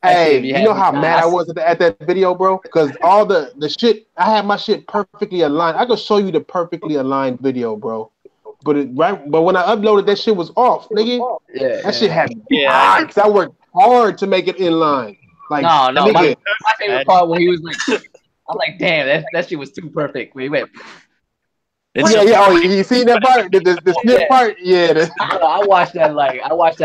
Hey, you know how mad I was at that video, bro? Because all the shit, I had my shit perfectly aligned. I could show you the perfectly aligned video, bro. But when I uploaded, that shit was off, nigga. Yeah, that shit had Yeah. vibes. I worked hard to make it in line. Like, no, nigga. my favorite part when he was like, I'm like, damn, that shit was too perfect. When he went, Yeah. Oh, you see that part? The snip part? Yeah. I watched that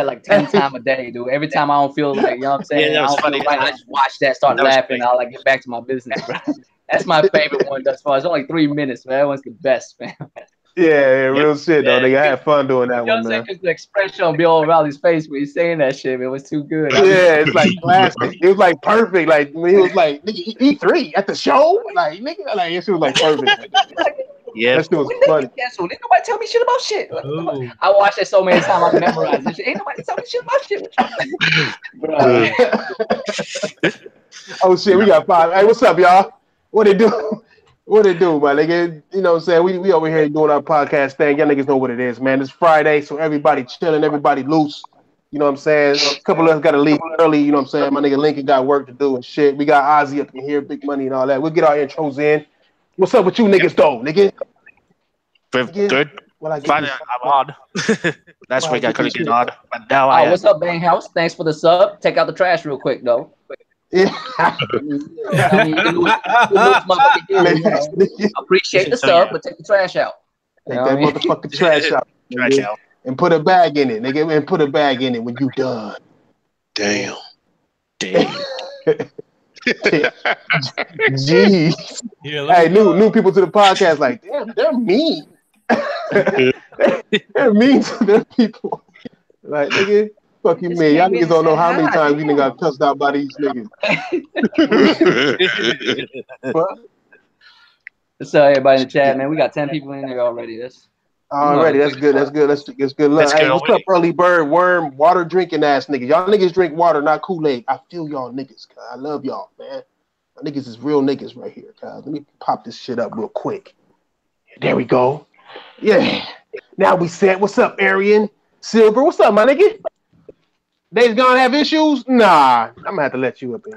like 10 times a day, dude. Every time I don't feel like, you know what I'm saying? Yeah, I don't funny. feel right. I just watch that, start laughing. I'll like get back to my business, bro. That's my favorite one thus far. It's only 3 minutes, man. That one's the best, man. Yeah, real shit though. Nigga, I had fun doing that one, man. Because the expression on Bill O'Reilly's face when he's saying that shit, man, was too good. Yeah, it's like classic. It was like perfect. Like when he was like, nigga, E3 at the show? Like, nigga, like it was like perfect. Yeah, that shit was funny. Canceled. Ain't nobody tell me shit about shit. I watched it so many times I memorized it. Ain't nobody tell me shit about shit. Oh shit, we got 5. Hey, what's up, y'all? What they do? What it do, my nigga? You know what I'm saying? We over here doing our podcast thing. Y'all niggas know what it is, man. It's Friday, so everybody chilling, everybody loose. You know what I'm saying? A couple of us got to leave early, you know what I'm saying? My nigga Lincoln got work to do and shit. We got Ozzy up in here, Big Money and all that. We'll get our intros in. What's up with you niggas, though, nigga? Good. Finally, I'm on. That's why I couldn't get on. But now I am. What's up, Bang House? Thanks for the sub. Take out the trash real quick, though. Yeah. Appreciate the sub, but take the trash out. Take that motherfucking trash out. Trash out. And put a bag in it, nigga. And put a bag in it when you done. Damn. Jeez. Hey, new people to the podcast, like, damn, they're mean. They're mean to their people. Like, nigga. Fuck you, man. Y'all niggas don't know how many times you got cussed out by these niggas. So everybody in the chat, man, we got 10 people in there already. That's good. That's good. Let's good. Look, hey, what's up, early bird, worm, water drinking ass niggas? Y'all niggas drink water, not Kool-Aid. I feel y'all niggas. Cause I love y'all, man. Y'all niggas is real niggas right here, guys. Let me pop this shit up real quick. There we go. Yeah. Now we set. What's up, Arian? Silver, what's up, my nigga? They's gonna have issues? Nah, I'm gonna have to let you up in.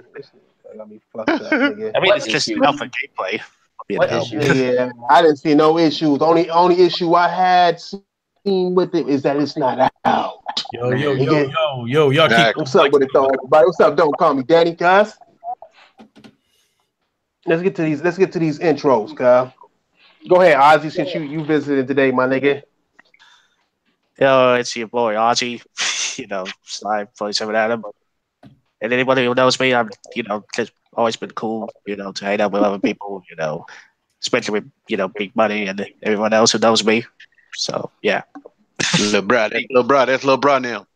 Got me fucked up, nigga. I mean, it's just enough for gameplay. Yeah, I didn't see no issues. Only issue I had seen with it is that it's not out. Yo, y'all keep. What's up with it though, everybody? What's up? Don't call me Daddy, cuz. Let's get to these intros, cuz. Go ahead, Ozzy, since you visited today, my nigga. Yo, it's your boy Ozzy. You know, Slime 47 Adam. And anybody who knows me, I'm, just always been cool, to hang out with other people, especially with, Big Money and everyone else who knows me. So, yeah. Lil' bro, that's Lil' bro now.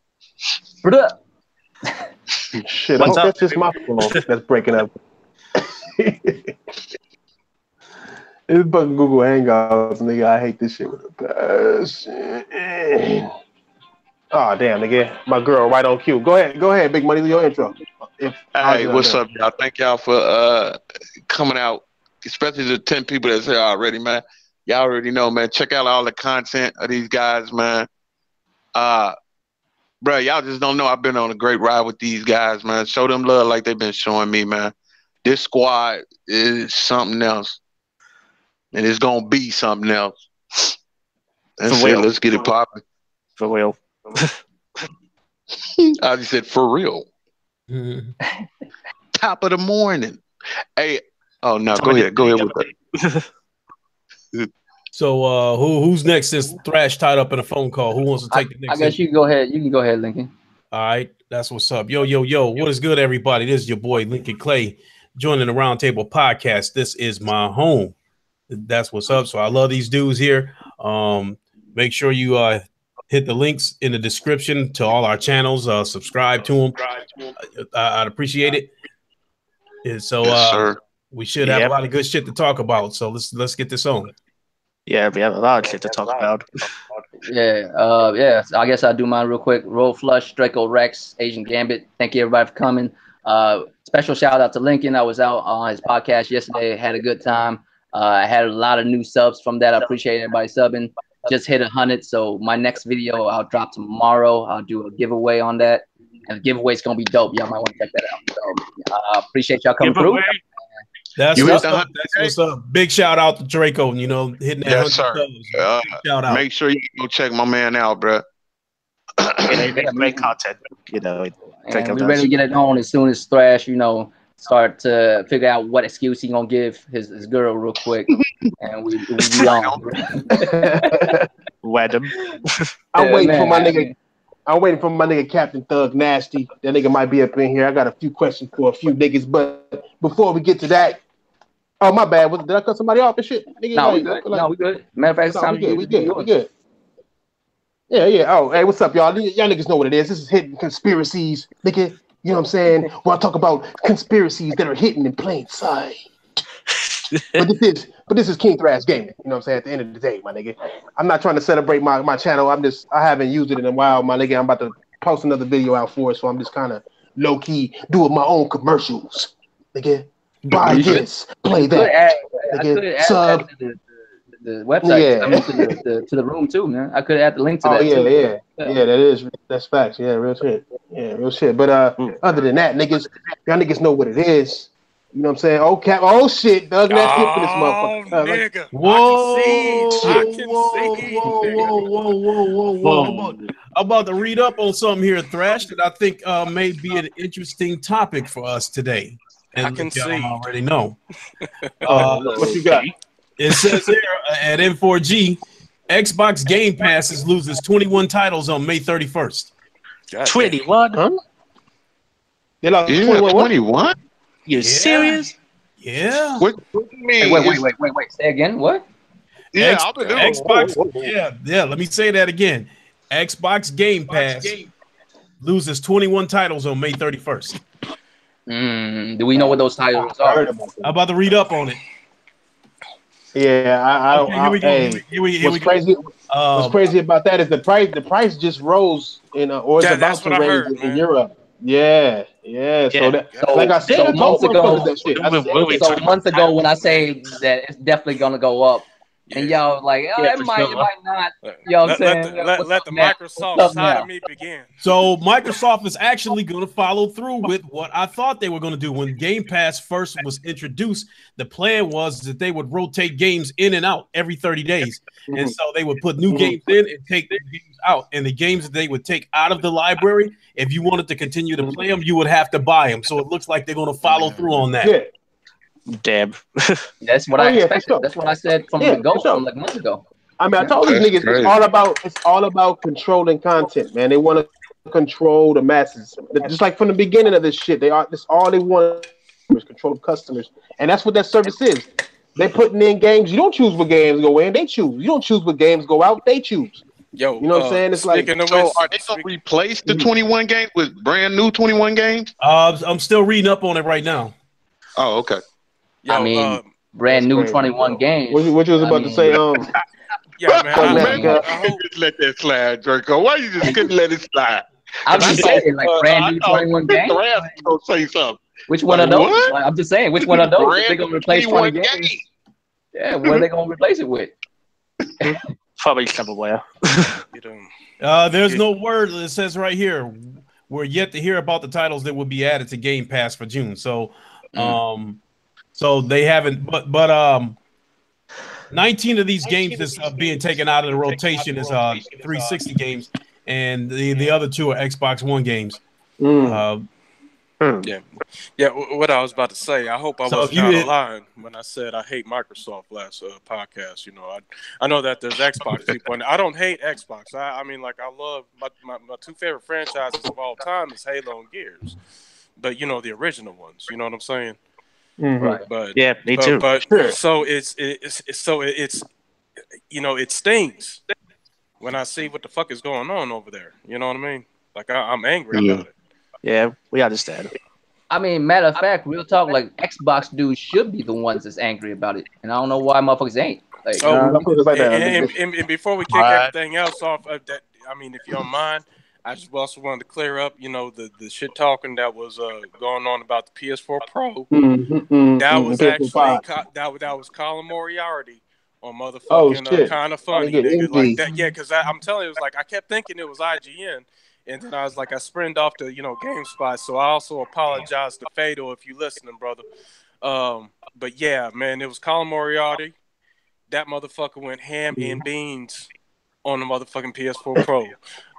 Shit, that's just my phone that's breaking up. It's fucking Google Hangouts, nigga. I hate this shit with a passion. Oh damn, nigga, my girl right on cue. Go ahead, Big Money, your intro. Hey, what's up, y'all? Thank y'all for coming out, especially the 10 people that's here already, man. Y'all already know, man. Check out all the content of these guys, man. Bro, y'all just don't know. I've been on a great ride with these guys, man. Show them love like they've been showing me, man. This squad is something else, and it's gonna be something else. That's it. Let's get it popping. For real. I just said for real. Top of the morning. Hey, oh no, go ahead with that. So who's next? Since Thrash tied up in a phone call, who wants to take the next? I guess you can go ahead. You can go ahead, Lincoln. All right, that's what's up. Yo, what is good, everybody? This is your boy Lincoln Clay joining the Roundtable Podcast. This is my home. That's what's up. So I love these dudes here. Make sure you hit the links in the description to all our channels. Subscribe to them. I'd appreciate it. And so we should have a lot of good shit to talk about. So let's get this on. Yeah, we have a lot of shit to talk about. Yeah. I guess I'll do mine real quick. Roll Flush, Draco Rex, Asian Gambit. Thank you everybody for coming. Special shout out to Lincoln. I was out on his podcast yesterday. Had a good time. I had a lot of new subs from that. I appreciate everybody subbing. Just hit 100. So my next video I'll drop tomorrow. I'll do a giveaway on that. and the giveaway's gonna be dope. Y'all might want to check that out. So appreciate y'all coming through. That's what's up. That's what's up. Big shout out to Draco. You know, hitting that. Yes, sir. Shout out. Make sure you go check my man out, bro. They make great content. You know, and we're ready to get it on as soon as Thrash, you know, start to figure out what excuse he gonna give his girl real quick, and we be on. Wed him. I'm waiting for my nigga. I'm waiting for my nigga Captain Thug Nasty. That nigga might be up in here. I got a few questions for a few niggas, but before we get to that, oh my bad. Did I cut somebody off and shit? Nigga, no, we good. No, we good. Matter of fact, it's time to we good. Yeah. Oh, hey, what's up, y'all? Y'all niggas know what it is. This is Hidden Conspiracies, nigga. You know what I'm saying? When I talk about conspiracies that are hidden in plain sight. but this is King Thrash Gaming. You know what I'm saying? At the end of the day, my nigga, I'm not trying to celebrate my channel. I haven't used it in a while, my nigga. I'm about to post another video out for it, so I'm just kind of low key doing my own commercials, nigga. Buy this, play that, nigga. Sub. The website, to the room too, man. I could add the link to that. That's facts. Yeah, real shit. But other than that, niggas, y'all niggas know what it is. You know what I'm saying? Oh shit, Doug Nasty up in this motherfucker. Nigga. Whoa. I'm about to read up on something here, Thrash, that I think may be an interesting topic for us today. And I can see. Already know. What you got? It says here at N4G, Xbox Game Pass loses 21 titles on May 31st. 21? Huh? They lost 21? You serious? Yeah. What do you mean? Wait. Say again. What? Yeah, Xbox. Yeah. Let me say that again. Xbox Game Pass loses 21 titles on May 31st. Do we know what those titles are? I'm about to read up on it. Yeah, Here we go. What's crazy about that is the price just rose or it's about to raise in Europe. Yeah. So like I said, a month ago when I say that it's definitely gonna go up, and y'all like, it might not. You know what I'm saying? Let the Microsoft side of me begin. So Microsoft is actually going to follow through with what I thought they were going to do when Game Pass first was introduced. The plan was that they would rotate games in and out every 30 days, and so they would put new games in and take new games out. And the games that they would take out of the library, if you wanted to continue to play them, you would have to buy them. So it looks like they're going to follow through on that. Yeah. Damn. That's what I expected. That's what I said from the go from like months ago. I mean, I told these niggas it's all about controlling content, man. They want to control the masses. Just like from the beginning of this shit, that's all they want is control the customers. And that's what that service is. They putting in games. You don't choose what games go in, they choose. You don't choose what games go out, they choose. Yo, you know what I'm saying? It's like, so are they gonna replace the 21 games with brand new 21 games? I'm still reading up on it right now. Oh, okay. Yo, I mean, brand new 21 games. What you was about to say? Yeah, man. I hope just let that slide, Draco. Why you just couldn't let it slide? I'm just saying, like brand new 21 games. Gonna say something. Which one of those? Like, I'm just saying, which one of those? They're gonna replace 20 games. Yeah, what are they gonna replace it with? Probably somewhere. There's no word. It says right here, we're yet to hear about the titles that will be added to Game Pass for June. So, so they haven't. But 19 of these games that's being taken out of the rotation is 360 games, and the other two are Xbox One games. Yeah. What I was about to say, I hope I wasn't out of line when I said I hate Microsoft last podcast. You know, I know that there's Xbox people, and I don't hate Xbox. I mean, like, I love my two favorite franchises of all time is Halo and Gears, but you know, the original ones. You know what I'm saying? Right. But yeah, me too. But so it's you know, it stings when I see what the fuck is going on over there. You know what I mean? Like, I'm angry about it. Yeah, we understand. I mean, matter of fact, real talk, like Xbox dudes should be the ones that's angry about it, and I don't know why motherfuckers ain't. Like, and before we kick everything else off, that I mean, if you don't mind, I just also wanted to clear up, you know, the shit talking that was going on about the PS4 Pro. That was actually that was Colin Moriarty on motherfucking Kind of Funny, nigga. Like that, yeah, because I'm telling you, it was like I kept thinking it was IGN. And then I was like, I sprinted off to, GameSpot. So I also apologize to Fado if you listening, brother. But yeah, man, it was Colin Moriarty. That motherfucker went ham and beans on the motherfucking PS4 Pro.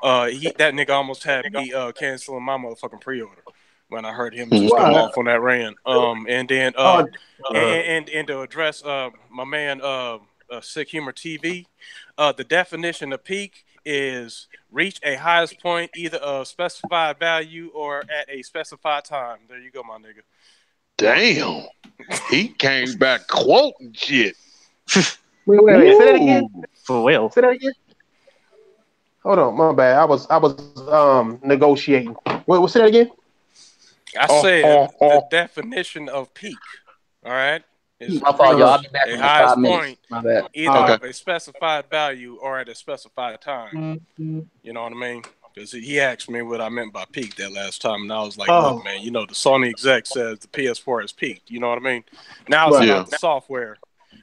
That nigga almost had me canceling my motherfucking pre-order when I heard him just go off on that rant. And then and to address my man Sick Humor TV, the definition of peak is reach a highest point, either a specified value or at a specified time. There you go, my nigga. Damn. He came back quoting shit. Wait. Say that again. For real. Say that again. Hold on, my bad. I was negotiating. Wait, say that again. I said the definition of peak. All right. My fault, y'all. I'll be back a in highest 5 minutes. point, My bad. either of a specified value or at a specified time. You know what I mean? Because he asked me what I meant by peak that last time, and I was like, look, man, the Sony exec says the PS4 has peaked. You know what I mean? Now it's about the software,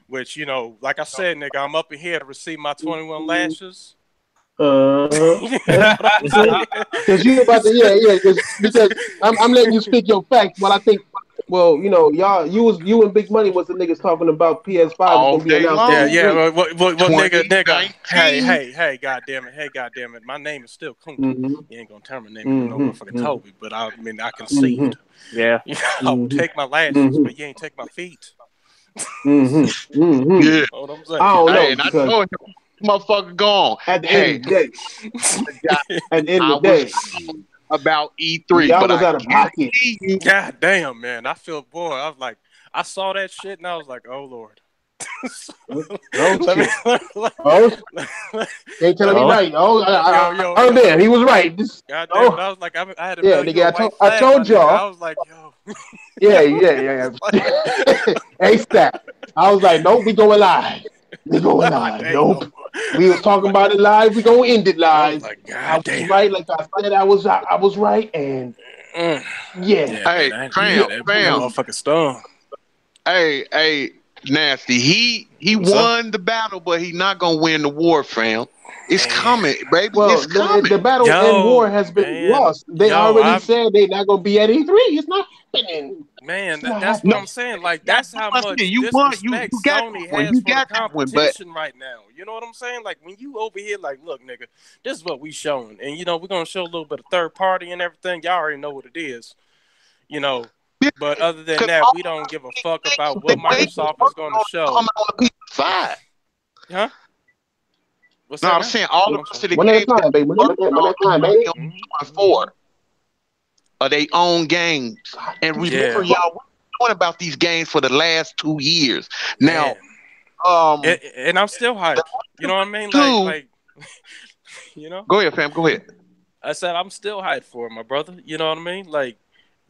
which, like I said, nigga, I'm up in here to receive my 21 lashes. Because you about to, because I'm letting you speak your facts. Well, I think, y'all, you and Big Money was the niggas talking about PS5 gonna be announced. Well, nigga. Hey, goddamn it, my name is still Kunta. You ain't gonna turn my name into no motherfucking Toby, but I concede. Yeah, I will take my lashes, but you ain't take my feet. Yeah, You know what I'm saying? I don't know. Hey, and I told him, motherfucker, gone. At the end of the day, about E3, y'all but was out of pocket. God damn, man, I feel boy. I was like, I saw that shit and I was like, oh Lord. Ain't telling me right. Oh, damn, he was right. God damn it, I was like, I had a nigga, I told y'all. I was like, yo. Yeah. Hey, stop. I was like, nope, we going live. Nope. We was talking about it live. We gonna end it live. I was right, like I said, I was right, and Hey, fam. Motherfucking stone. Hey, Nasty. He won the battle, but he not gonna win the war, fam. It's coming, baby. Well, it's coming. The battle and war has been lost. They already said they're not gonna be at E3. It's not happening. Man, that's what I'm saying. Like, that's how much disrespect Sony has for the competition right now. You know what I'm saying? Like, when you over here, like, look, nigga, this is what we showing. And, we're going to show a little bit of third party and everything. Y'all already know what it is. But other than that, we don't give a fuck about what Microsoft is going to show. Huh? What's that? I'm saying all the rest of the games for are they own games. And remember, y'all, we're talking about these games for the last 2 years. Now, and I'm still hyped. You know what I mean? Like, Go ahead, fam. Go ahead. I said I'm still hyped for it, my brother. You know what I mean? Like,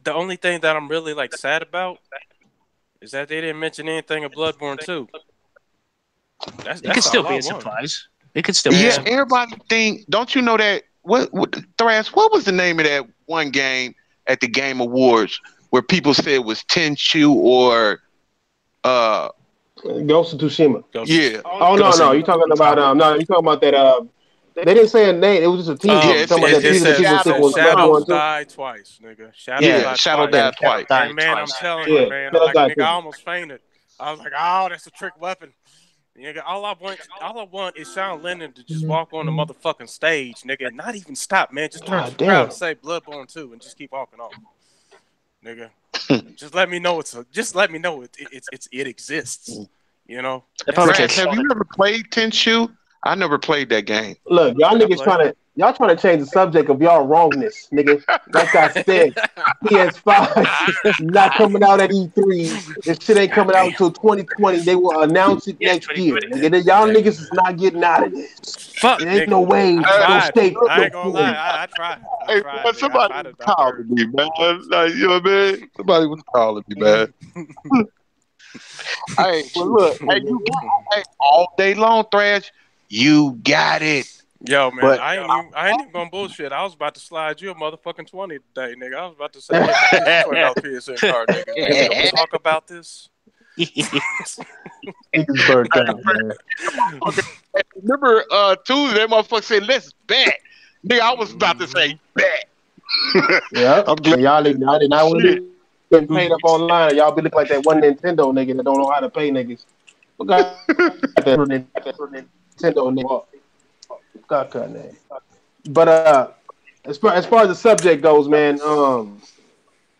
the only thing that I'm really sad about is that they didn't mention anything of Bloodborne 2. It could still be a surprise. It could still be a surprise. Everybody think, don't you know that what Thrash, what was the name of that one game at the Game Awards where people said it was Tenchu or Ghost of Tsushima. Yeah. Oh no, you're talking about that they didn't say a name, it was just a team. Shadow died twice, nigga. Shadow died twice. And man, I'm telling you, man, I almost fainted. I was like, oh, that's a trick weapon. Nigga, all I want is Sean Lennon to just walk on the motherfucking stage, nigga, and not even stop, man. Just turn to the crowd and say Bloodborne 2 and just keep walking off. Nigga. Just let me know it exists. Have you ever played Tenchu? I never played that game. Look, y'all niggas trying to change the subject of y'all wrongness, nigga. Like I said, PS5 not coming out at E3. This shit ain't coming out until 2020. They will announce it next year. Nigga. Y'all niggas is not getting out of this. Fuck, there ain't no way. I ain't gonna lie. I tried. Somebody was calling me, man. Like, you know what I mean? Somebody was calling me, man. Hey, well, look, you got it all day long, Thrash. You got it. Yo, man, I ain't even gonna bullshit. I was about to slide you a motherfucking 20 today, nigga. I was about to say, $20 PSN card, nigga. Let's talk about this. Remember Tuesday, that motherfucker said, let's bet. Nigga, I was about to say bet. Yeah, I'm glad. y'all did not want to be getting paid up online. Y'all be looking like that one Nintendo nigga that don't know how to pay niggas. What got that Nintendo nigga? Got cut name. But as far as the subject goes, man,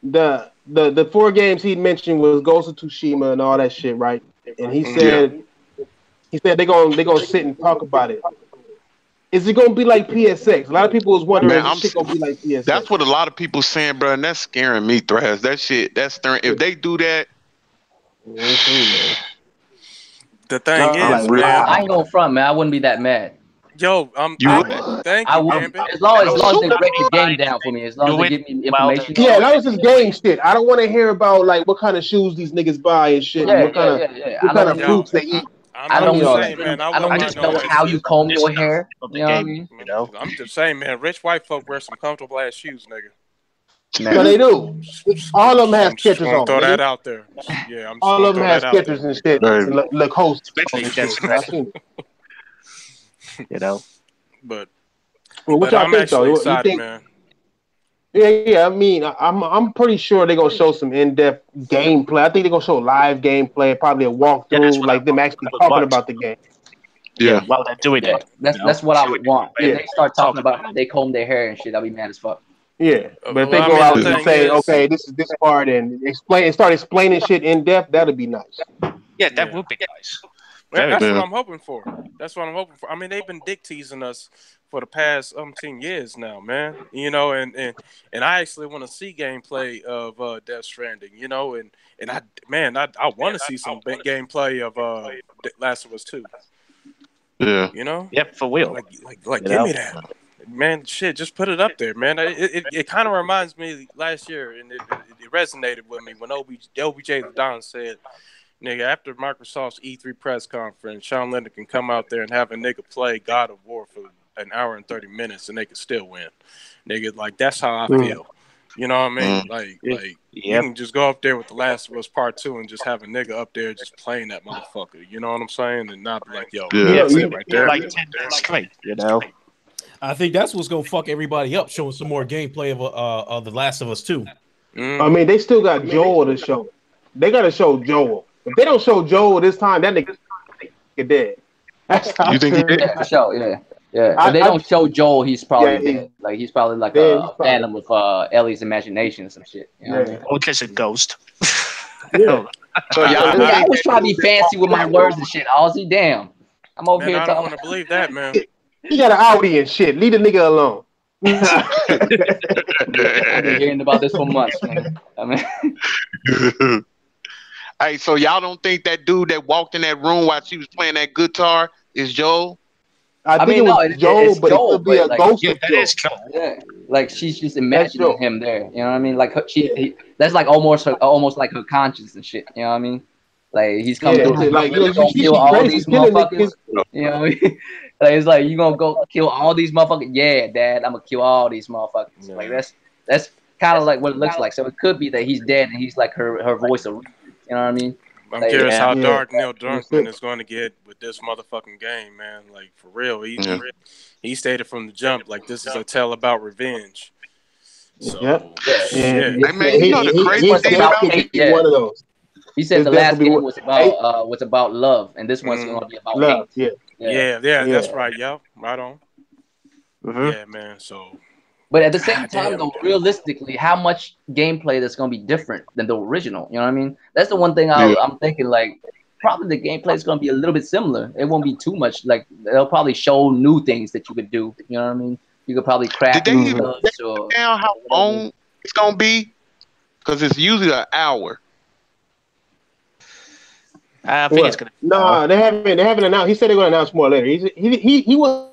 the 4 games he mentioned was Ghost of Tsushima and all that shit, right? And he said they're gonna sit and talk about it. Is it gonna be like PSX? A lot of people was wondering if this shit gonna be like PSX. That's what a lot of people saying, bro, and that's scaring me, Thrash. That shit, that's scaring. If they do that, the thing is, man, I ain't gonna front, man. I wouldn't be that mad. Yo, thank you, Gambit. As long as they break the game down for me, as long as they give me information. Yeah, as long as it's game shit. I don't want to hear about like what kind of shoes these niggas buy and shit. And what kind of fruits they eat. I don't just know how you comb your hair. You know what I mean? I'm just saying, man. Rich white folk wear some comfortable ass shoes, nigga. No, they do. All of them have Skechers on. Throw that out there. Yeah, all of them have Skechers and shit. Lacoste. You know. But what y'all think though? Excited, you think, man. Yeah. I mean, I'm pretty sure they're gonna show some in-depth gameplay. I think they're gonna show live gameplay, probably a walkthrough, like them actually talking about the game. Yeah, while they're doing it. That's what I would want. If they start talking about how they comb their hair and shit, I'll be mad as fuck. Yeah, but if they go out and say, okay, this is this part, and start explaining shit in depth, that'd be nice. Yeah, that would be nice. That's what I'm hoping for. I mean, they've been dick teasing us for the past 10 years now, man. You know, and I actually want to see gameplay of Death Stranding. You know, and I want to see some gameplay of Last of Us 2. Yeah. You know. Yep, for real. Like give me that. Man, shit, just put it up there, man. It kind of reminds me last year, and it resonated with me when OBJ the Don said, nigga, after Microsoft's E3 press conference, Sean Linder can come out there and have a nigga play God of War for an hour and 30 minutes and they can still win. Nigga, like, that's how I feel. You know what I mean? You can just go up there with The Last of Us Part 2 and just have a nigga up there just playing that motherfucker. You know what I'm saying? And not be like, yo, that's it right there. Like 10 minutes straight, you know? I think that's what's gonna fuck everybody up, showing some more gameplay of The Last of Us 2. I mean, they still got Joel to show. They gotta show Joel. If they don't show Joel this time, that nigga dead. You think he did? Yeah, for sure, yeah. If they don't show Joel, he's probably dead. Like he's probably like a phantom with Ellie's imagination or some shit. You know what I mean? Or just a ghost. Yeah. So I was trying to be fancy with my words and shit. Ozzy, damn. I'm over here I talking. don't want to believe that, man. He got an Audi and shit. Leave the nigga alone. I've been hearing about this for months, man. I mean, hey, so y'all don't think that dude that walked in that room while she was playing that guitar is Joel? I think it was Joel, but Joel, it could be a ghost. Yeah, that is Joel. Yeah, like she's just imagining him there. You know what I mean? Like that's like almost like her conscience and shit. You know what I mean? Like he's coming through, like gonna kill all these motherfuckers. You know what I mean? Like it's like you gonna go kill all these motherfuckers. Yeah, Dad, I'm gonna kill all these motherfuckers. Yeah. Like that's kind of like what it looks like. So it could be that he's dead and he's like her voice of, you know what I mean? I'm curious how dark Neil Druckmann is going to get with this motherfucking game, man. Like for real, he stated from the jump like this is a tale about revenge. So, Hey, man, you know the crazy thing about one of those. He said the last game was about love, and this one's going to be about love. hate. Yeah, that's right. Yeah, right on. Yeah, man. So, but at the same time, though, realistically, how much gameplay that's going to be different than the original? You know what I mean? That's the one thing I'm thinking. Like, probably the gameplay is going to be a little bit similar. It won't be too much. Like, they'll probably show new things that you could do. You know what I mean? You could probably craft. Did they even down how long it's going to be? Because it's usually an hour. I think it's gonna. No, they haven't announced. He said they're gonna announce more later. He wasn't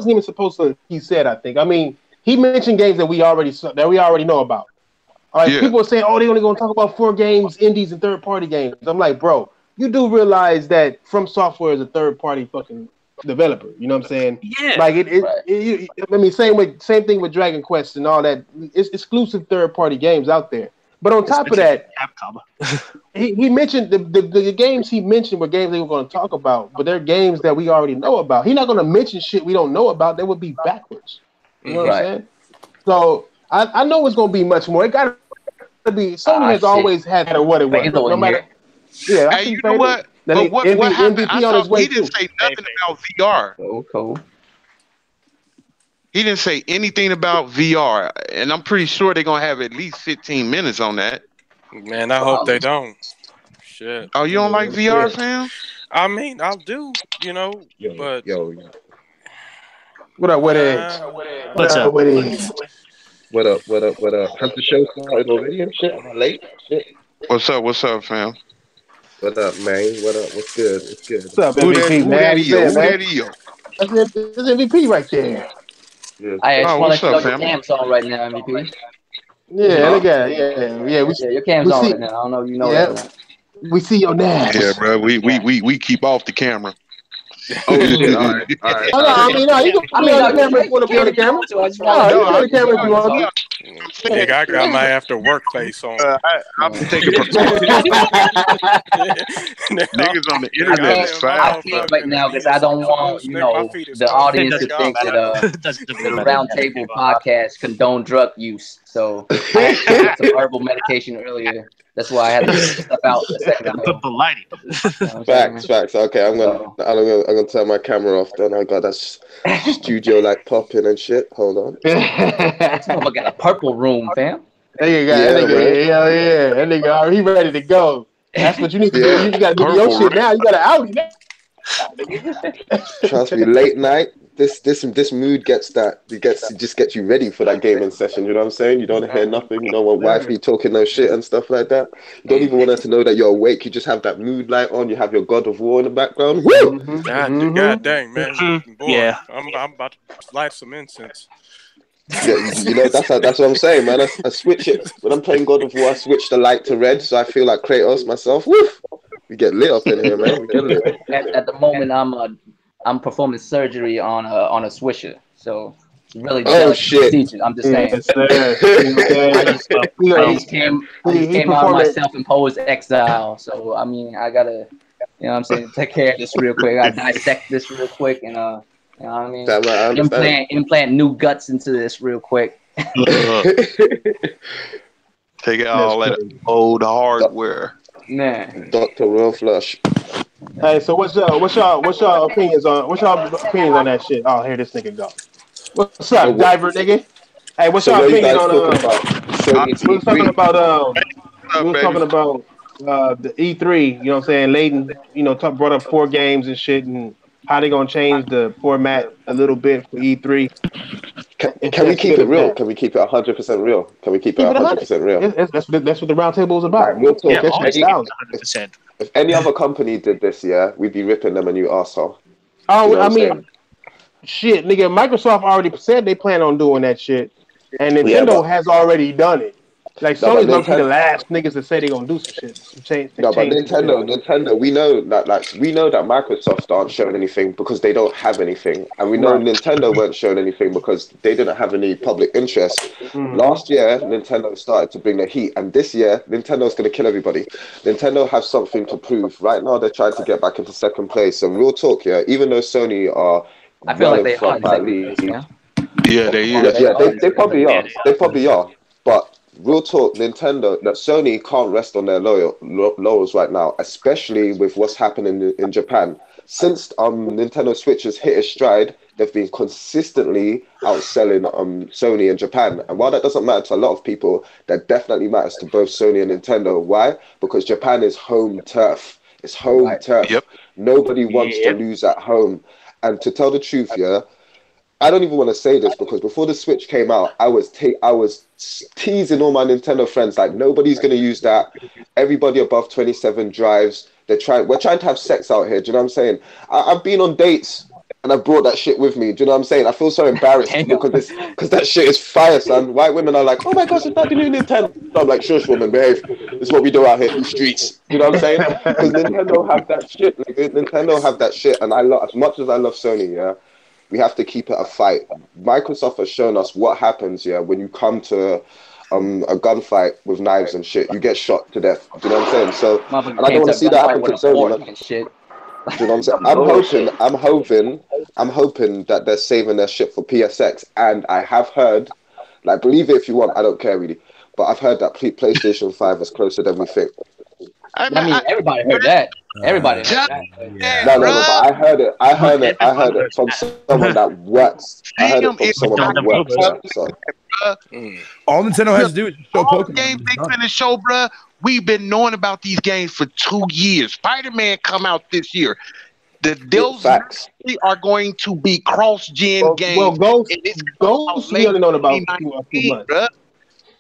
even supposed to. He said, I think. I mean, he mentioned games that we already know about. All right, people are saying, "Oh, they're only gonna talk about 4 games, indies, and third-party games." I'm like, bro, you do realize that From Software is a third-party fucking developer. You know what I'm saying? Yeah. Like I mean, same thing with Dragon Quest and all that. It's exclusive third-party games out there. But on top of that, he mentioned the games he mentioned were games they were going to talk about, but they're games that we already know about. He's not going to mention shit we don't know about. That would be backwards. You know what I'm saying? So I know it's gonna be much more. It gotta be. Sony has always had what it was. No matter. Yeah, hey, you know what? But what happened? MVP on his way he didn't say nothing about VR. Oh, cool. He didn't say anything about VR, and I'm pretty sure they're gonna have at least 15 minutes on that. Man, I hope they don't. Shit. Oh, you don't like VR, fam? I mean, I'll do, you know, but what up, what is? What's up? What up? Has the show started already and shit? Am I late? Shit. What's up, fam? What up, man? What up? What's good? What's up, MVP, man? That's MVP right there. Yeah. I just want to know your cam's on right now, MVP. Yeah, look at it. Yeah. Your cam's on right now. I don't know if you know that. We see your nash. Yeah, bro. We keep off the camera. Oh shit! All right. You can be on the camera if you want to be on the camera. You can be on the camera if you want to. Nigga, I got my after work face on. I'm taking niggas on the internet is I can't right now because I don't want the audience to think that the Round Table podcast condone drug use. So I had some herbal medication earlier. That's why I had to step out a second ago. Facts. Okay, I'm gonna turn my camera off. Then I got that studio like popping and shit. Hold on. I got a purple room, fam. There you go. That nigga, he ready to go. That's what you need to do. You got to do your shit now. You got an Audi now. Trust me, late night. This mood gets you ready for that gaming session. You know what I'm saying? You don't hear nothing. You don't want wifey talking no shit and stuff like that. You don't even want her to know that you're awake. You just have that mood light on. You have your God of War in the background. Woo! God dang, man. Boy, yeah, I'm about to light some incense. Yeah, you know that's what I'm saying, man. I switch it when I'm playing God of War. I switch the light to red, so I feel like Kratos myself. Woof! We get lit up in here, man. We get lit. At the moment, I'm performing surgery on a swisher, so it's really shit. procedure. I'm just saying. I just came out of my self-imposed exile, so I mean, I gotta, you know what I'm saying, take care of this real quick. I dissect this real quick, and you know what I mean, implant new guts into this real quick. Take out all that old hardware. Man, Dr. Real Flush. Hey, so what's y'all opinions on that shit? Oh, here this nigga go. What's up, diver nigga? Hey, what's y'all opinion on we was talking about the E3, you know what I'm saying? Layden, brought up 4 games and shit, and how they gonna change the format a little bit for E3. Can we keep it real? Can we keep it 100% real? Can we keep it 100% real? That's what the round table is about. Right, we'll talk. Yeah, 100%. If any other company did this, we'd be ripping them a new arsehole. Oh, you know I mean, shit, nigga, Microsoft already said they plan on doing that shit, and Nintendo has already done it. Like, Sony's gonna be the last niggas to say they're gonna do some shit. But Nintendo, we know that Microsoft aren't showing anything because they don't have anything, and we know Nintendo weren't showing anything because they didn't have any public interest. Last year, Nintendo started to bring the heat, and this year, Nintendo's gonna kill everybody. Nintendo have something to prove. Right now, they're trying to get back into second place. And real talk, even though Sony are, I feel like they are. They probably are. They probably are, but. Real talk, Sony can't rest on their laurels right now, especially with what's happening in Japan. Since Nintendo Switch has hit its stride, they've been consistently outselling Sony in Japan. And while that doesn't matter to a lot of people, that definitely matters to both Sony and Nintendo. Why? Because Japan is home turf. It's home turf. Yep. Nobody wants to lose at home. And to tell the truth, I don't even want to say this because before the Switch came out, I was teasing all my Nintendo friends like nobody's going to use that. Everybody above 27 drives. We're trying to have sex out here. Do you know what I'm saying? I've been on dates and I brought that shit with me. Do you know what I'm saying? I feel so embarrassed because that shit is fire, son. White women are like, oh my gosh, it's not the new Nintendo. I'm like, shush, woman, behave. This is what we do out here in the streets. You know what I'm saying? Because Nintendo have that shit. Nintendo have that shit, and as much as I love Sony, we have to keep it a fight. Microsoft has shown us what happens, when you come to a gunfight with knives and shit. You get shot to death. Do you know what I'm saying? So, and I don't want to see that happen to Sony. Do you know what I'm saying? I'm hoping that they're saving their shit for PSX. And I have heard, like, believe it if you want, I don't care really, but I've heard that PlayStation 5 is closer than we think. I mean, everybody heard that. Everybody heard that. Yeah. No, but I heard it from someone that works. I heard it from someone that works. So. All Nintendo has to do is show Pokemon. Games they finna show, bruh. We've been knowing about these games for 2 years. Spider-Man come out this year. Those are going to be cross-gen games. Well, Ghost we only known about 2 months. Bruh.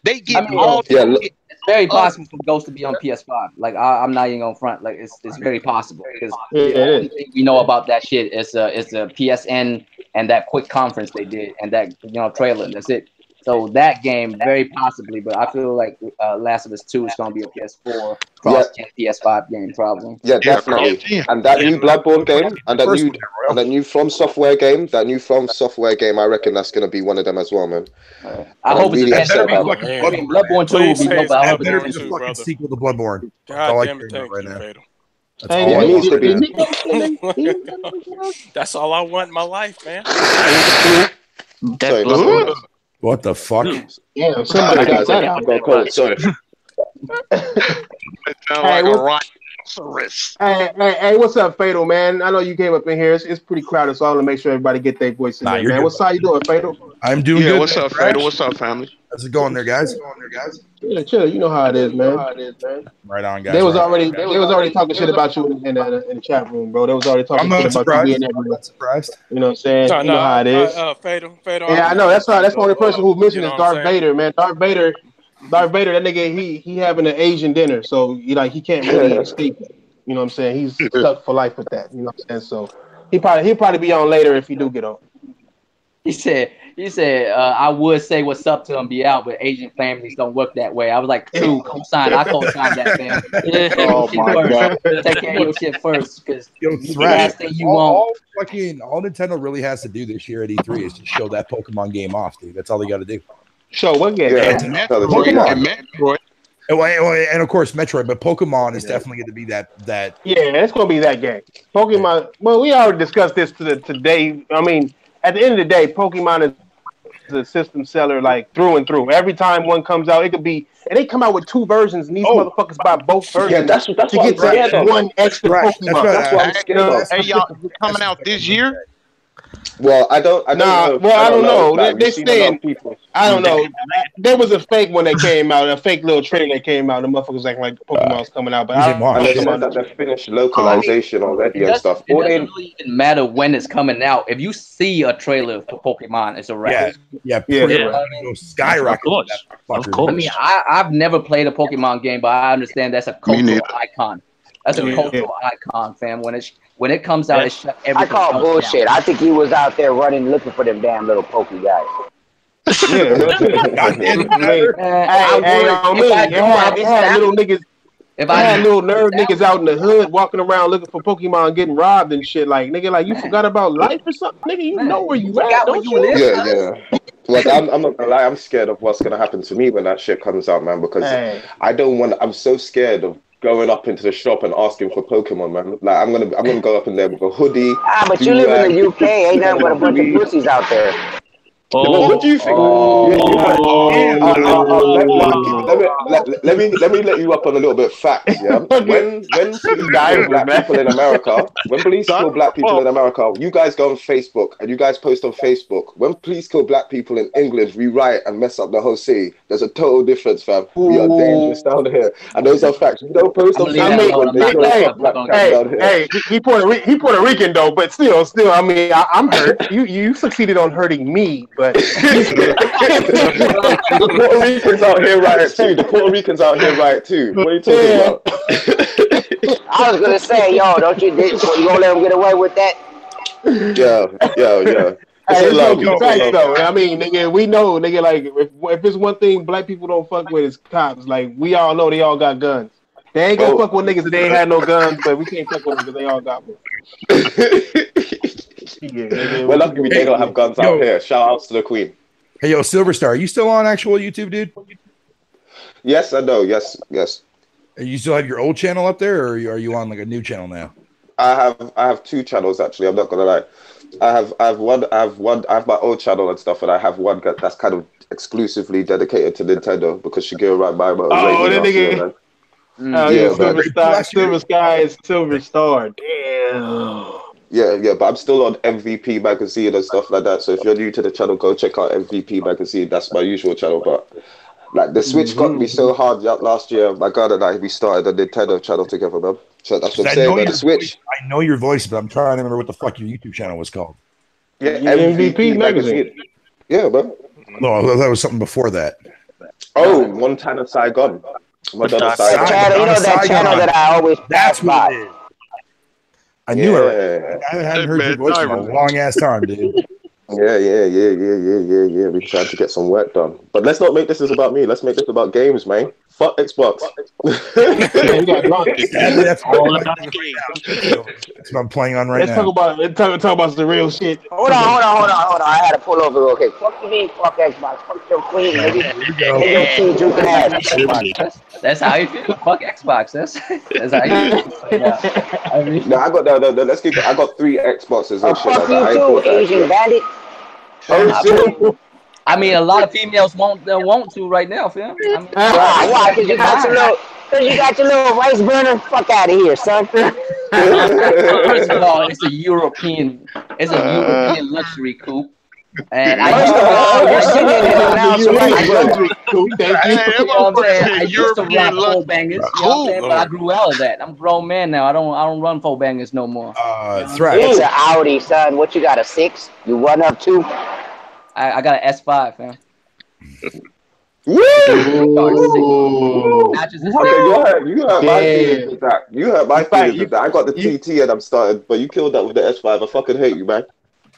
They get all. It's very possible for Ghost to be on PS5. Like I'm not even on front. Like it's very possible because the only thing we know about that shit is a PSN and that quick conference they did and that trailer. That's it. So that game very possibly, but I feel like Last of Us 2 is going to be a PS4 cross-gen PS5 game probably. Yeah, definitely. And that new Bloodborne game and that new From Software game, I reckon that's going to be one of them as well, man. I hope it's Bloodborne 2 will be dope. I hope it's a fucking sequel to Bloodborne. God damn it, thank you, Fatal. That's all it needs to be. That's all I want in my life, man. What the fuck? Yeah, somebody got that out. Sorry. Hey, what's up, Fatal, man? I know you came up in here. It's pretty crowded, so I want to make sure everybody get their voice in there, man. What's how you doing, Fatal? I'm doing good. What's up, Fatal? What's up, family? How's it going there, guys? Yeah, chill. You know how it is, man. Right on, guys. They was already talking shit about you in the chat room, bro. They was already talking shit about you being everywhere. I'm not surprised. You know what I'm saying? You know how it is. Fatal. Yeah, I know. That's the only person who mentioned is Darth Vader, man. Darth Vader, that nigga, he having an Asian dinner, so he can't really escape it. You know what I'm saying? He's stuck for life with that. You know what I'm saying? So he'll probably be on later if he do get on. He said, I would say what's up to him, be out, but Asian families don't work that way. I was like, true, co-sign. I co-sign that, fam. Oh my God. Take care of your shit first, because the last thing you want. All Nintendo really has to do this year at E3 is to show that Pokemon game off, dude. That's all they got to do. Show what game? Pokemon. And of course, Metroid, but Pokemon is definitely going to be that. Yeah, it's going to be that game. Pokemon. Well, we already discussed this today. I mean, at the end of the day, Pokemon is a system seller like through and through. Every time one comes out, it could be, and they come out with 2 versions, and these motherfuckers buy both versions. Yeah, that's what to get that one extra Pokemon. That's what I'm scared of. Hey, y'all, coming out this year? Well, I don't know. I don't know. They're saying, I don't know. There was a fake one that came out, a fake little trailer that came out. The motherfuckers acting like Pokemon's coming out, but I know that they're finished localization already and stuff. It doesn't really even matter when it's coming out. If you see a trailer for Pokemon, it's a wrap. Skyrocket. Of course. I mean, I've never played a Pokemon game, but I understand that's a cultural icon. That's a cultural icon, fam. When it comes out, it shut everything. I call bullshit. Down. I think he was out there running, looking for them damn little Poke guys. If I had little nerd niggas out in the hood walking around looking for Pokemon, getting robbed and shit, like nigga, like you forgot about life or something, nigga. You know where you at, don't you? Yeah. Like I'm not gonna lie, I'm scared of what's gonna happen to me when that shit comes out, man. Because I don't want. I'm so scared of going up into the shop and asking for Pokemon, man. Like I'm gonna go up in there with a hoodie. But you live in the UK, ain't nothing but a bunch of pussies out there. What do you think? Let me let you up on a little bit of facts. Yeah, when police kill black people in America, you guys go on Facebook and you guys post on Facebook. When police kill black people in England, we riot and mess up the whole city. There's a total difference, fam. We are dangerous down here, and those are facts. We don't post on Facebook. Hey, he Puerto Rican though, but still, I mean, I'm hurt. You succeeded on hurting me. But the Puerto Ricans out here riot too. What are you talking about? I was gonna say, don't you gonna let them get away with that? Yeah. Hey, it's facts though. I mean, nigga, we know, nigga, like if it's one thing black people don't fuck with is cops. Like we all know they all got guns. They ain't gonna fuck with niggas if they ain't had no guns, but we can't fuck with them because they all got one. Well, luckily they don't have guns out here. Shout outs to the Queen. Hey, Silverstar, are you still on actual YouTube, dude? Yes, I know. Yes. You still have your old channel up there, or are you on like a new channel now? I have two channels actually. I'm not gonna lie. I have my old channel and stuff, and I have one that's kind of exclusively dedicated to Nintendo because Shigeru Miyamoto. Oh, that nigga. Silver Sky is Silver Star. Damn. Yeah, but I'm still on MVP Magazine and stuff like that. So if you're new to the channel, go check out MVP Magazine. That's my usual channel. But like the Switch got me so hard last year. My God and we started a Nintendo channel together, man. So that's what I'm saying. The Switch. I know your voice, but I'm trying to remember what the fuck your YouTube channel was called. Yeah, MVP Magazine. Yeah, man. No, that was something before that. Oh, Montana Saigon. Montana Saigon. You know that channel that I always pass by. I knew it. I hadn't heard your voice in a long ass time, dude. Yeah. We tried to get some work done, but let's not make this about me. Let's make this about games, man. Fuck Xbox. That's what I'm playing on right now. Let's talk about the real shit. Hold on. I had to pull over real quick. Fuck you mean, fuck Xbox. Fuck your queen, nigga. That's how you feel. Fuck Xbox. That's how you feel. Yeah. I mean, no, I got let's keep it. I got 3 Xboxes and shit. Fuck you too, Asian bandit. I mean, a lot of females want to right now, fam. I mean, why? Because you got your little rice burner. Fuck out of here, son. First of all, it's a European luxury coupe. And I used to run four bangers, but I grew out of that. I'm a grown man now. I don't run four bangers no more. It's an Audi, son. What you got, a 6? You run up 2? I got an S5, fam. Woo! You heard my feelings with that. I got the TT and I'm starting, but you killed that with the S5. I fucking hate you, man.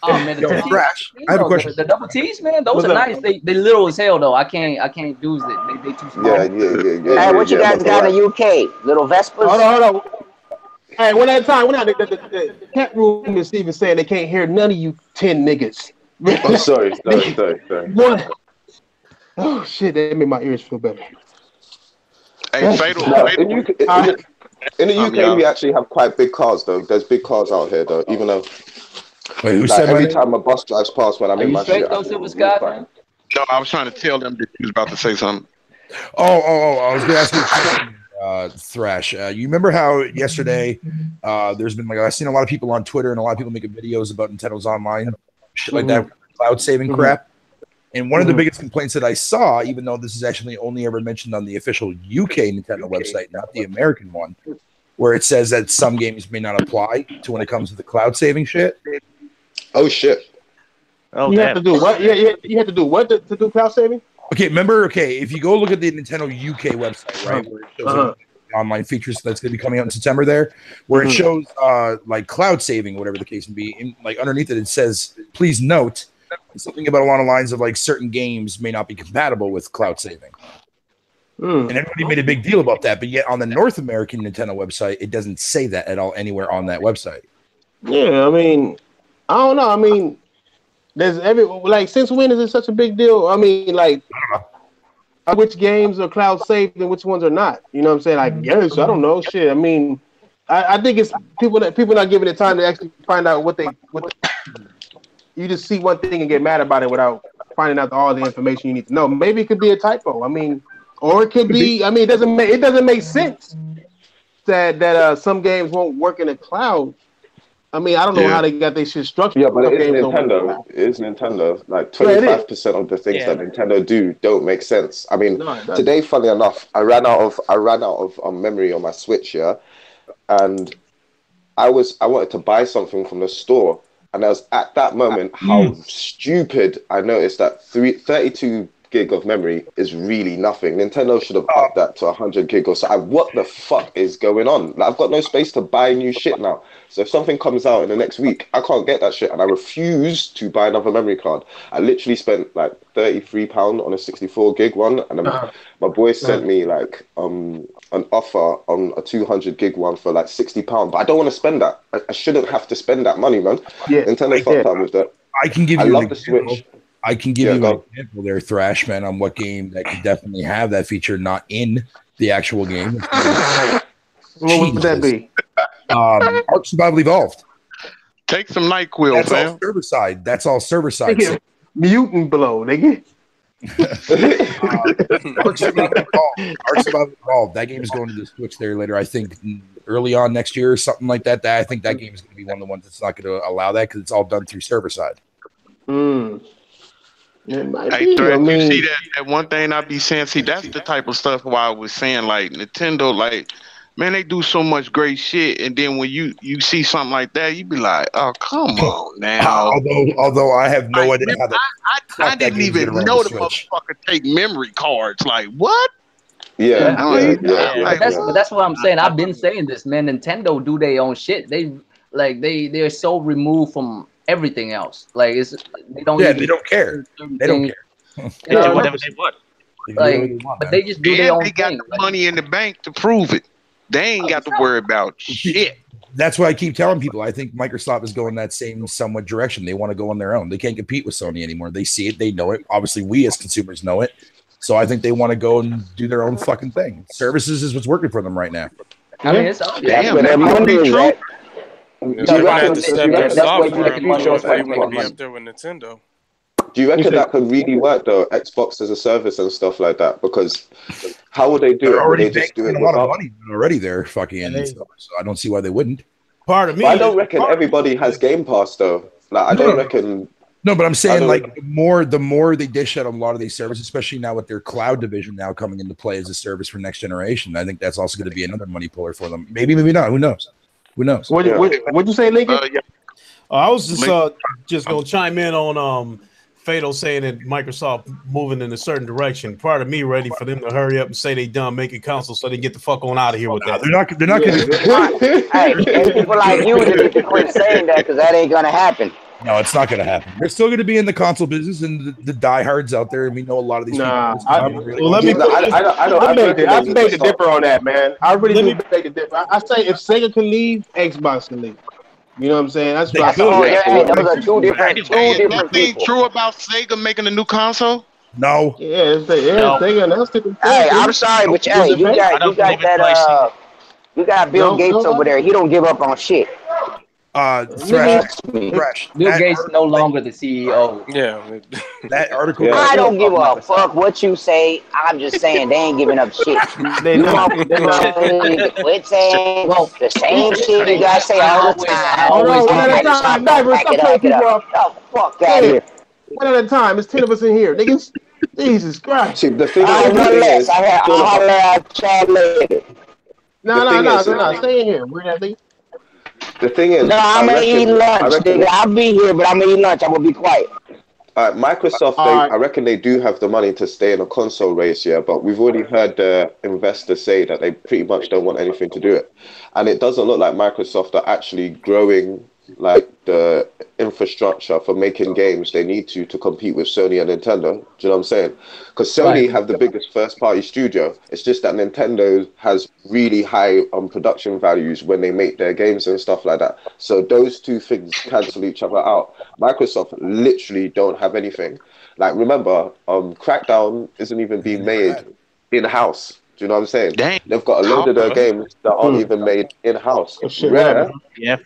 Oh man, the Thrash. I have a question. The double T's, man, those are nice. They little as hell though. I can't use it. They too small. Yeah. Hey, what you guys got in the UK? Little Vespas? Hold on. Hey, one at a time. The chat room is even saying they can't hear none of you 10 niggas. Oh, sorry. One. Oh shit, that made my ears feel better. Hey, Fatal. In the UK, we actually have quite big cars though. There's big cars out here though, even though. Wait, who said every time a bus drives past when I'm in my shit. No, I was trying to tell them that you was about to say something. Oh, I was going to ask you, Thrash. You remember how yesterday there's been I've seen a lot of people on Twitter and a lot of people making videos about Nintendo's online shit like that, cloud saving crap. And one of the biggest complaints that I saw, even though this is actually only ever mentioned on the official UK Nintendo website, not the American one, where it says that some games may not apply to when it comes to the cloud saving shit. Oh shit! Oh, you have to do what? Yeah, you have to do what to do cloud saving? Okay, if you go look at the Nintendo UK website, right, where it shows online features that's going to be coming out in September, there, where it shows like cloud saving, whatever the case may be, and like underneath it says, please note something about along the lines of like certain games may not be compatible with cloud saving. And everybody made a big deal about that, but yet on the North American Nintendo website, it doesn't say that at all anywhere on that website. Yeah, I mean, I don't know. I mean, there's since when is it such a big deal? I mean, like, which games are cloud saved and which ones are not? You know what I'm saying? Like, yes, I don't know. Shit. I mean, I think it's people not giving it time to actually find out what you just see one thing and get mad about it without finding out all the information you need to know. Maybe it could be a typo. I mean, or it could be. I mean, it doesn't make sense that some games won't work in the cloud. I mean, I don't know how they got their shit structured. Yeah, but it is Nintendo. It is Nintendo. Like 25% of the things that Nintendo do don't make sense. I mean, today, funny enough, I ran out of memory on my Switch, and I wanted to buy something from the store, and I was at that moment how stupid I noticed that 32 gig of memory is really nothing. Nintendo should have upped that to 100 gig or so. What the fuck is going on? Like, I've got no space to buy new shit now. So if something comes out in the next week, I can't get that shit, and I refuse to buy another memory card. I literally spent like £33 on a 64 gig one, and my boy sent me like an offer on a 200 gig one for like £60. But I don't want to spend that. I shouldn't have to spend that money, man. Yeah, Nintendo fucked up with that. I can give you. I love the Switch. I can give you an example there, Thrash, man, on what game that could definitely have that feature not in the actual game. What would that be? Ark Survival Evolved. Take some NyQuil, That's fam. all server side. That's all server side. Nigga, mutant blow, nigga. Ark Survival Evolved. That game is going to the Switch there later. I think early on next year or something like that. I think that game is going to be one of the ones that's not going to allow that because it's all done through server side. Hey, Threat, you see that one thing I be saying? See, that's the type of stuff why I was saying, like, Nintendo, like, man, they do so much great shit, and then when you see something like that, you be like, oh, come on now. Although I have no idea how that. I didn't even know the motherfucker take memory cards. Like, what? Yeah. But that's what I'm saying. I've been saying this, man. Nintendo do their own shit. They're so removed from everything else. Like they don't. Yeah, they don't care. They don't care. They do whatever they want. But they just do their own thing. They got the money in the bank to prove it. They ain't got to worry about shit. That's why I keep telling people. I think Microsoft is going that same somewhat direction. They want to go on their own. They can't compete with Sony anymore. They see it. They know it. Obviously, we as consumers know it. So I think they want to go and do their own fucking thing. Services is what's working for them right now. I mean, it's that's where their money is at. They're gonna have to step their software if they want to be up there with Nintendo. Do you reckon that could really work though? Xbox as a service and stuff like that? Because how would they do it? Would they just do it a lot of money already? They're fucking so I don't see why they wouldn't. Part of me, I don't reckon everybody has Game Pass though. Like I don't reckon. No, but I'm saying like the more they dish out a lot of these services, especially now with their cloud division now coming into play as a service for next generation. I think that's also going to be another money puller for them. Maybe not. Who knows? Who knows? What'd you say, Lincoln? I was just gonna chime in on Fatal saying that Microsoft moving in a certain direction. Part of me ready for them to hurry up and say they done making consoles so they get the fuck on out of here with that. They're not gonna. Hey, and people like you need to quit saying that because that ain't gonna happen. No, it's not going to happen. They're still going to be in the console business and the diehards out there, and we know a lot of these people. I beg the differ on that, man. I really do beg the differ. I say if Sega can leave, Xbox can leave. You know what I'm saying? That's what I feel. Those are two different people. True about Sega making a new console? No. Yeah, Sega announced it. Hey, I'm sorry, but you got Bill Gates over there. He don't give up on shit. Thresh. Bill Gates no longer the CEO. Yeah. That article. Yeah. I don't give a fuck what you say. I'm just saying they ain't giving up shit. You want to quit saying the same shit you guys say all the time. Always one at a time. Fuck out of here. One at a time. It's 10 of us in here, niggas. Jesus Christ. See, the thing is, No. Stay in here. We're gonna The thing is, I'm gonna eat lunch. I'll be here, but I'm gonna eat lunch. I'm gonna be quiet. Microsoft, I reckon they do have the money to stay in a console race, yeah. But we've already heard the investors say that they pretty much don't want anything to do it, and it doesn't look like Microsoft are actually growing like the infrastructure for making games they need to compete with Sony and Nintendo. Do you know what I'm saying? Because Sony have the biggest first-party studio. It's just that Nintendo has really high production values when they make their games and stuff like that. So those two things cancel each other out. Microsoft literally don't have anything. Like, remember, Crackdown isn't even being made in-house. Do you know what I'm saying? Dang. They've got a load of their games that aren't even made in-house. Rare,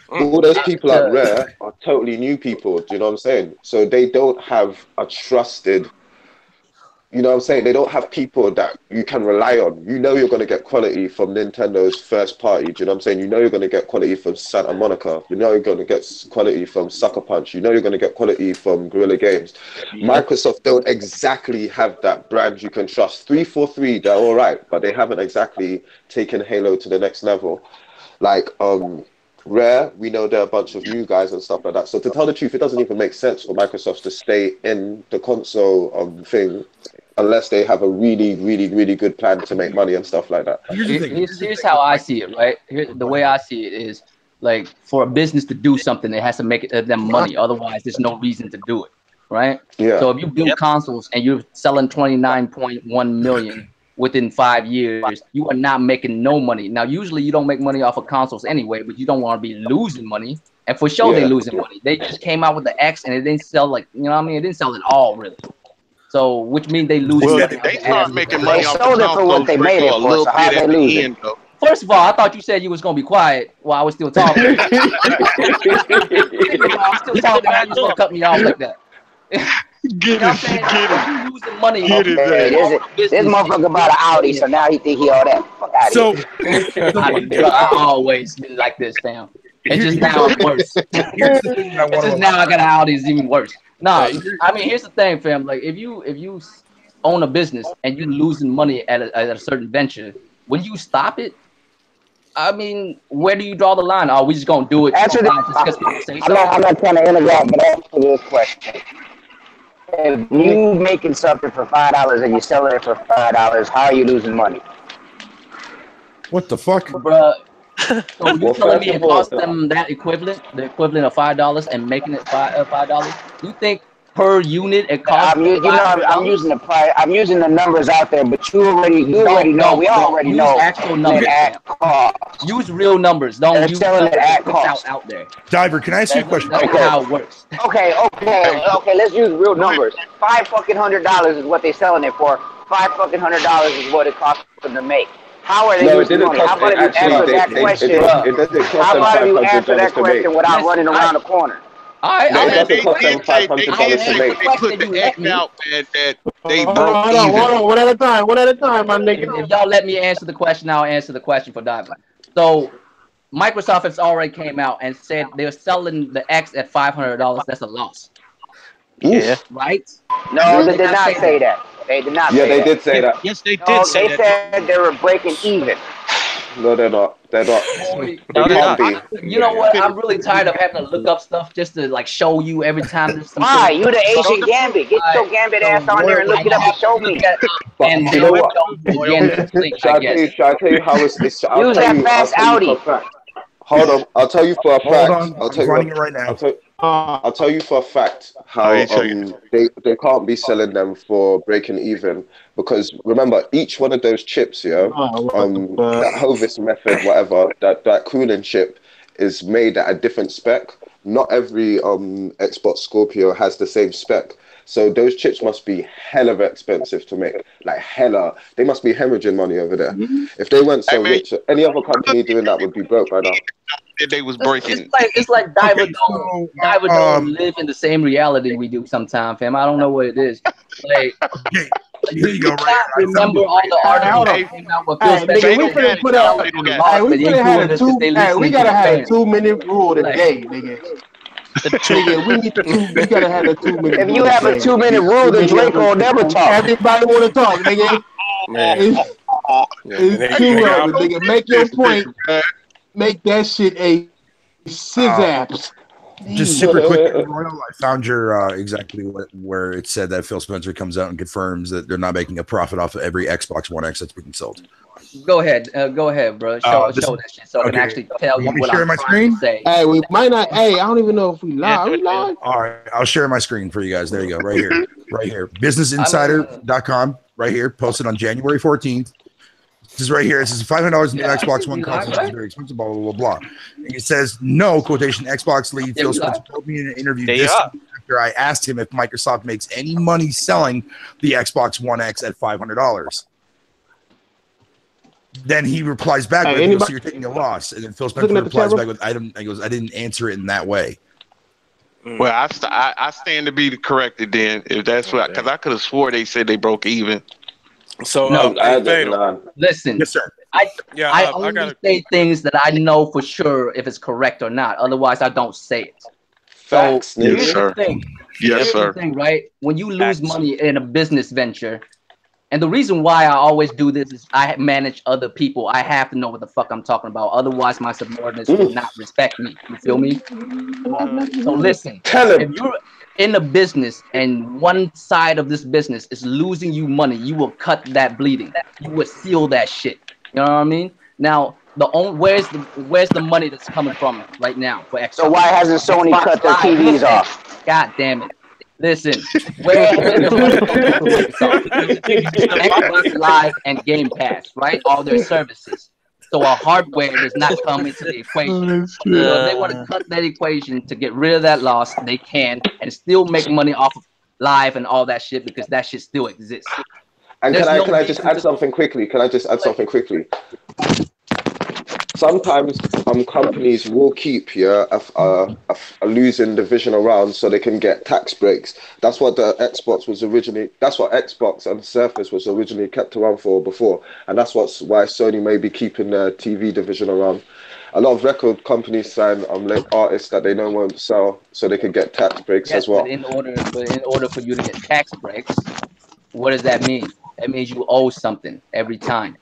all those people at Rare are totally new people. Do you know what I'm saying? So they don't have a trusted, you know what I'm saying? They don't have people that you can rely on. You know you're going to get quality from Nintendo's first party. Do you know what I'm saying? You know you're going to get quality from Santa Monica. You know you're going to get quality from Sucker Punch. You know you're going to get quality from Guerrilla Games. Microsoft don't exactly have that brand you can trust. 343, they're all right, but they haven't exactly taken Halo to the next level. Like, Rare, we know they're a bunch of new guys and stuff like that. So to tell the truth, it doesn't even make sense for Microsoft to stay in the console thing unless they have a really, really, really good plan to make money and stuff like that. Here's how I see it, right? The way I see it is, like, for a business to do something, it has to make them money. Otherwise, there's no reason to do it, right? Yeah. So if you build consoles and you're selling 29.1 million within 5 years, you are not making no money. Now, usually you don't make money off of consoles anyway, but you don't want to be losing money. And for sure, they're losing money. They just came out with the X and it didn't sell, like, you know what I mean? It didn't sell at all, really. So, which means they lose money. They start making money off the for what they made it for, so how they lose it? first of all, I thought you said you was gonna be quiet while I was still talking. I'm still talking. How you gonna cut me off like that? Get it. You losing money. This motherfucker about an Audi, so now he think he all that. Fuck out of here. I always been like this, fam. It's just now it's worse. It's just now I got an Audi, it's even worse. No, I mean here's the thing, fam. Like if you own a business and you're losing money at a certain venture, when you stop it, I mean, where do you draw the line? Are we just gonna do it? I'm not trying to interrupt, but answer this question. If you making something for $5 and you selling it for $5, how are you losing money? What the fuck, bruh? So you telling me it cost them that equivalent, the equivalent of $5, and making it $5? You think per unit it costs? I'm using the price. I'm using the numbers out there, but you already know. We already know. Actual numbers. Use real numbers. Don't use selling it at cost out there. Diver, can I ask you a question? That's how it works. Okay. Let's use real numbers. $500 is what they're selling it for. $500 is what it costs them to make. How are they losing money? How about you answer that question? How about you answer that question without running around the corner? They did say when they put the X out that they broke even. Hold on, one at a time, my nigga. If y'all let me answer the question, I'll answer the question for Diver. So Microsoft has already came out and said they're selling the X at $500. That's a loss. Yeah. Right? No, they did not say that. They did not say that. Yeah, they did say that. Yes, they did say that. They said they were breaking even. No, they're not. They're not. No, they're not. You know what? I'm really tired of having to look up stuff just to like show you every time there's something. Why? You the Asian Gambit. Get your Gambit ass on there and look it up and show me. And you know what? Shall I tell you how it's use that fast Audi. Hold on. I'll tell you for a fact. I'll tell you running it right now. I'll tell you for a fact how they can't be selling them for breaking even, because remember, each one of those chips, that Hovis method, whatever, that cooling chip is made at a different spec. Not every Xbox Scorpio has the same spec. So those chips must be hella expensive to make, like hella. They must be hemorrhaging money over there. If they weren't so rich, any other company doing that would be broke right now. They was breaking. It's like Diver don't live in the same reality we do sometimes, fam. I don't know what it is. Like, here you go. Right. Remember all the articles that came out with Phil Spencer. We gotta have a 2-minute rule today, nigga. We gotta have a 2-minute. If you have a 2-minute rule, then Drake will never talk. Everybody want to talk, nigga. It's too early, nigga. Make your point. Make that shit a sysaps. Just super quick, Royal, I found your exactly where it said that Phil Spencer comes out and confirms that they're not making a profit off of every Xbox One X that's being sold. Go ahead, bro. Show that shit so I can actually tell you what I'm trying to say. Hey, we might not. Hey, I don't even know if we live. Are we live? All right, I'll share my screen for you guys. There you go, right here, right here. BusinessInsider.com, right here, posted on January 14th. This is right here. It says $500 new Xbox One console is very expensive, blah, blah, blah, blah. And it says, no, quotation, Xbox lead Phil Spencer told me in an interview after I asked him if Microsoft makes any money selling the Xbox One X at $500. Then he replies back with, so you're taking a loss. And then Phil Spencer replies back with, I didn't answer it in that way. Well, I stand to be corrected then, if that's what, because I could have swore they said they broke even. So listen, yes, sir. I only say things that I know for sure if it's correct or not. Otherwise, I don't say it. Facts, so here's the thing. Yes, sir. The thing, right? When you lose money in a business venture, and the reason why I always do this is I manage other people. I have to know what the fuck I'm talking about. Otherwise, my subordinates will not respect me. You feel me? So listen, if you're in a business and one side of this business is losing you money, you will cut that bleeding. You will seal that shit. You know what I mean? Now, where's the money that's coming from right now for Xbox? So why hasn't Sony cut their TVs off? God damn it. Listen, Xbox Live and Game Pass, right? All their services. So our hardware does not come into the equation. So if they want to cut that equation to get rid of that loss, they can, and still make money off of Live and all that shit, because that shit still exists. And can I just add something quickly? sometimes companies will keep a losing division around so they can get tax breaks. That's what Xbox and Surface was originally kept around for before, and that's why Sony may be keeping their TV division around. A lot of record companies sign artists that they know won't sell, so they can get tax breaks as well. But in order for you to get tax breaks, what does that mean? That means you owe something every time.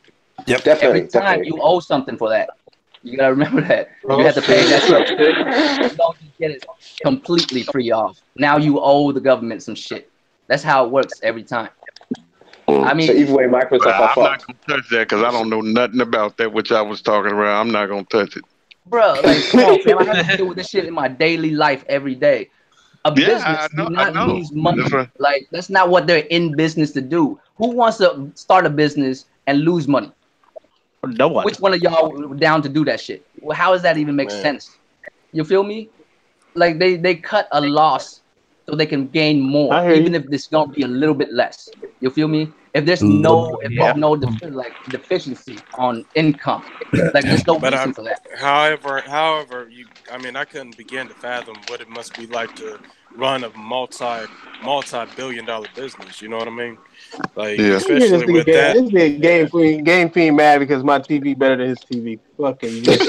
Yep, Every time you owe something for that. You gotta remember that. You have to pay that stuff. You don't get it completely free off. Now you owe the government some shit. That's how it works every time. I mean, so either way, Microsoft are fucked. I'm not gonna touch that because I don't know nothing about that which I was talking about. I'm not gonna touch it, bro. Like, come on, fam. I have to deal with this shit in my daily life every day. A business do not lose money. Like, that's not what they're in business to do. Who wants to start a business and lose money? No one. Which one of y'all were down to do that shit? Well, how does that even make sense? You feel me? Like, they cut a loss so they can gain more, even if it's gonna be a little bit less. You feel me? If there's no deficiency on income, like there's no reason for that. However, I couldn't begin to fathom what it must be like to run a multi-billion-dollar business. You know what I mean? Like, especially with that. This game fiend mad because my TV better than his TV. Fucking fuck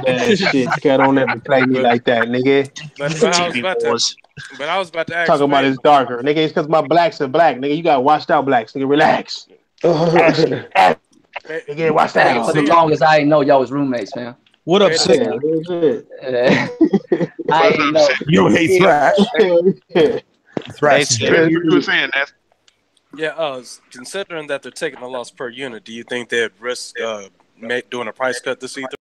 that shit. Don't ever play me like that, nigga. But I was about to ask. Talking about it's darker, nigga. It's because my blacks are black, nigga. You got washed out blacks, nigga. Relax. Nigga, watch that. For the longest, I didn't know y'all was roommates, man. What up, Sid? I didn't know. You hate Thrash. Thrash. You were saying that. Yeah, considering that they're taking a loss per unit, do you think they'd risk doing a price cut this E3?